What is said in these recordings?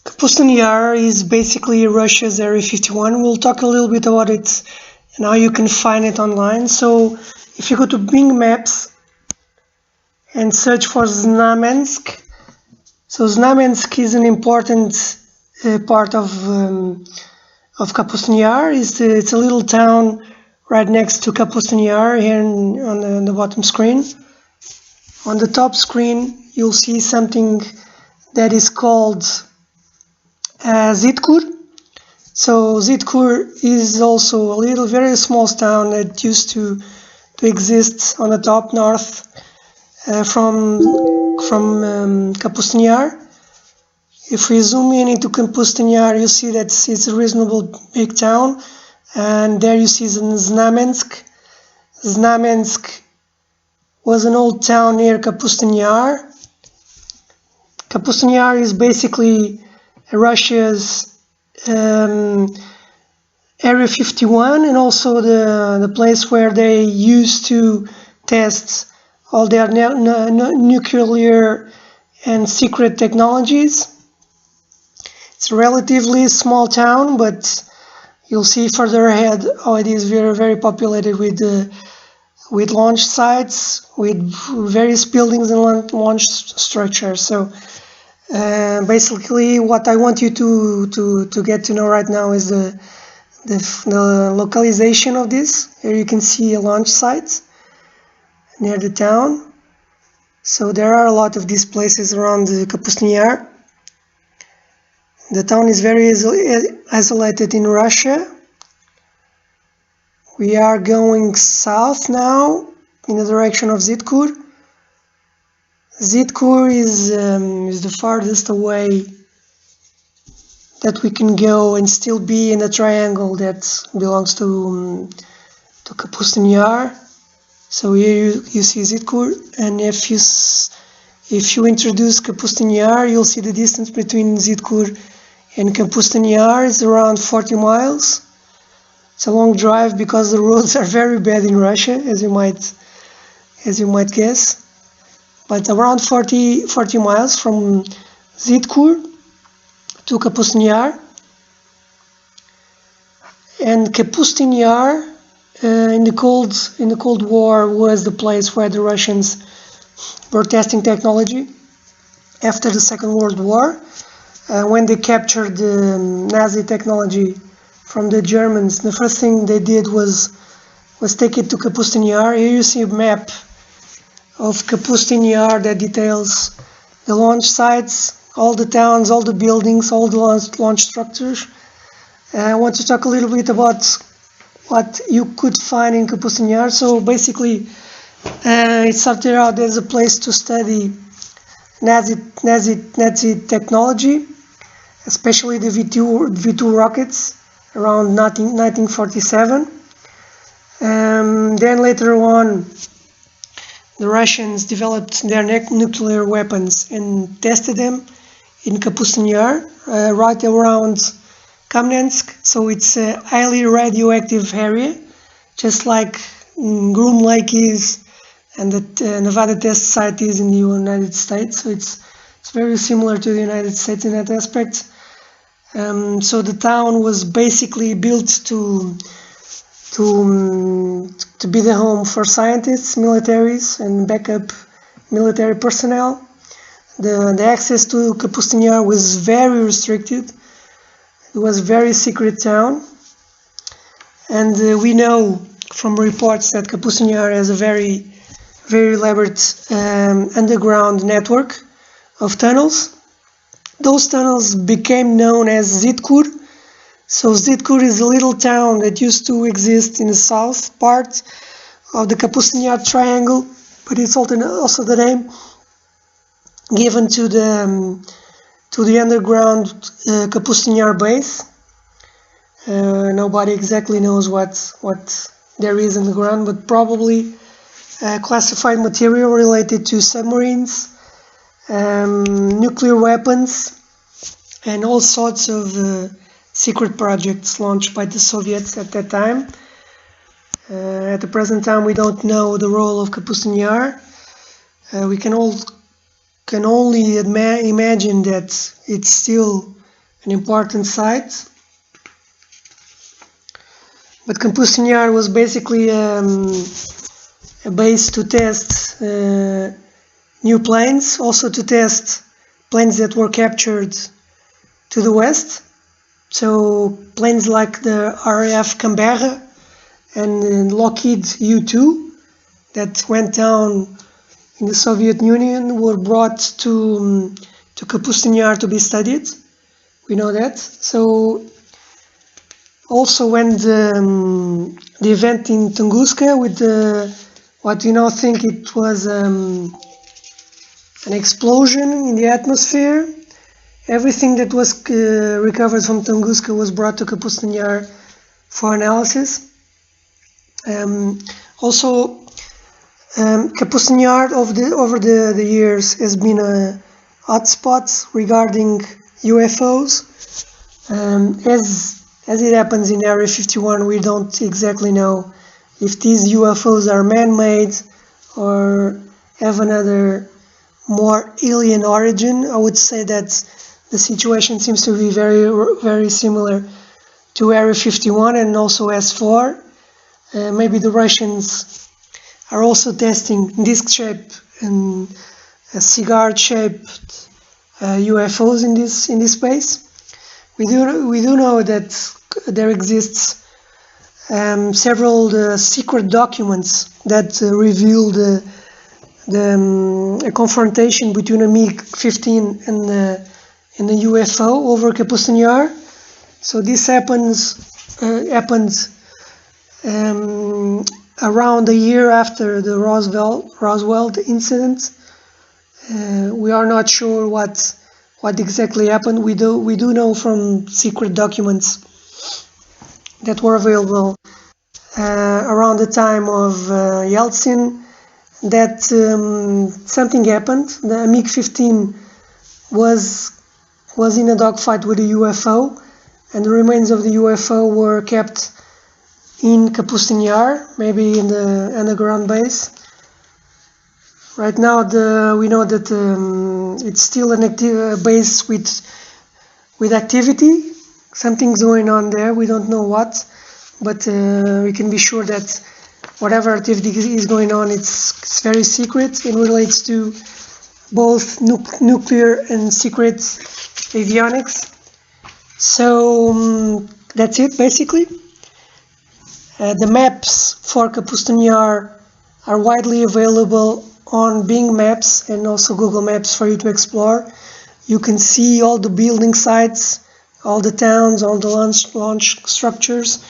Kapustin Yar is basically Russia's Area 51. We'll talk a little bit about it and how you can find it online. So if you go to Bing Maps and search for Znamensk, so Znamensk is an important part of Kapustin Yar. It's a little town right next to Kapustin Yar here on the bottom screen. On the top screen, you'll see something that is called Zitkur. So Zitkur is also a very small town that used to exist on the top north from Kapustin Yar. If we zoom in into Kapustin Yar, you see that it's a reasonable big town, and there you see Znamensk. Znamensk was an old town near Kapustin Yar. Kapustin Yar is basically Russia's Area 51, and also the place where they used to test all their nuclear and secret technologies. It's a relatively small town, but you'll see further ahead how it is very, very populated with launch sites, with various buildings and launch structures. So basically, what I want you to get to know right now is the localization of this. Here you can see a launch site near the town. So there are a lot of these places around Kapustin Yar. The town is very isolated in Russia. We are going south now in the direction of Zitkur. Zitkur is the farthest away that we can go and still be in a triangle that belongs to Kapustin Yar. So here you see Zitkur, and if you introduce Kapustin Yar, you'll see the distance between Zitkur and Kapustin Yar is around 40 miles. It's a long drive because the roads are very bad in Russia, as you might guess. But around 40 miles from Zitkur to Kapustin Yar. And Kapustin Yar in the Cold War was the place where the Russians were testing technology after the Second World War. When they captured the Nazi technology from the Germans, the first thing they did was take it to Kapustin Yar. Here you see a map of Kapustin Yar that details the launch sites, all the towns, all the buildings, all the launch structures. I want to talk a little bit about what you could find in Kapustin Yar. So basically, it started out as a place to study Nazi technology, especially the V2 rockets around 1947. Then later on, the Russians developed their nuclear weapons and tested them in Kapustin Yar, right around Kamensk. So it's a highly radioactive area, just like Groom Lake is and the Nevada test site is in the United States. So it's very similar to the United States in that aspect. So the town was basically built to be the home for scientists, militaries, and backup military personnel. The access to Kapustin Yar was very restricted. It was a very secret town, and we know from reports that Kapustin Yar has a very, very elaborate underground network of tunnels. Those tunnels became known as Zitkur. So Zitkur is a little town that used to exist in the south part of the Kapustin Yar triangle, but it's also the name given to the underground Kapustin Yar base. Nobody exactly knows what there is in the ground, but probably classified material related to submarines, nuclear weapons, and all sorts of secret projects launched by the Soviets at that time. At the present time, we don't know the role of Kapustin Yar. We can all can only imagine that it's still an important site. But Kapustin Yar was basically a base to test new planes, also to test planes that were captured to the west. So planes like the RAF Canberra and Lockheed U-2 that went down in the Soviet Union were brought to Kapustin Yar to be studied. We know that. So also when the event in Tunguska with what we now think it was an explosion in the atmosphere, everything that was recovered from Tunguska was brought to Kapustin Yar for analysis. Also, Kapustin Yar over the years has been a hotspot regarding UFOs. As it happens in Area 51, we don't exactly know if these UFOs are man-made or have another more alien origin. I would say that the situation seems to be very, very similar to Area 51 and also S4. Maybe the Russians are also testing disc-shaped and cigar-shaped UFOs in this space. We do know that there exists several secret documents that reveal a confrontation between a MiG-15 and a UFO over Kapustin Yar. So this happened around a year after the Roswell incident. We are not sure what exactly happened. We do know from secret documents that were available around the time of Yeltsin that something happened. The MiG-15 was in a dogfight with a UFO, and the remains of the UFO were kept in Kapustin Yar, maybe in the underground base. Right now, we know that it's still an active base with activity. Something's going on there. We don't know what, but we can be sure that whatever activity is going on, it's very secret and relates to both nuclear and secret avionics. So that's it, basically. The maps for Kapustin Yar are widely available on Bing Maps and also Google Maps for you to explore. You can see all the building sites, all the towns, all the launch structures.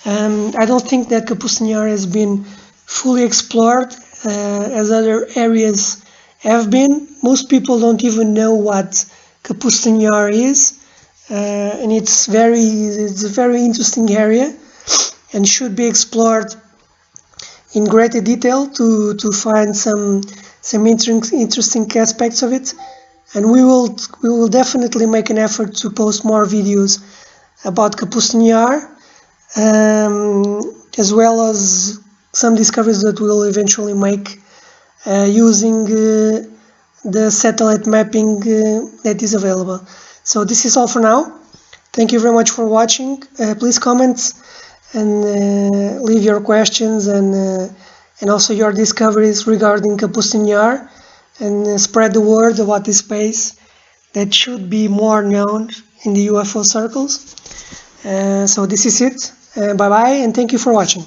I don't think that Kapustin Yar has been fully explored as other areas have been. Most people don't even know what Kapustin Yar is, and it's a very interesting area and should be explored in greater detail to find some interesting aspects of it. And we will definitely make an effort to post more videos about Kapustin Yar, as well as some discoveries that we'll eventually make using the satellite mapping that is available. So this is all for now. Thank you very much for watching. Please comment and leave your questions and also your discoveries regarding Kapustin Yar, and spread the word about this space that should be more known in the UFO circles. So this is it. Bye bye, and thank you for watching.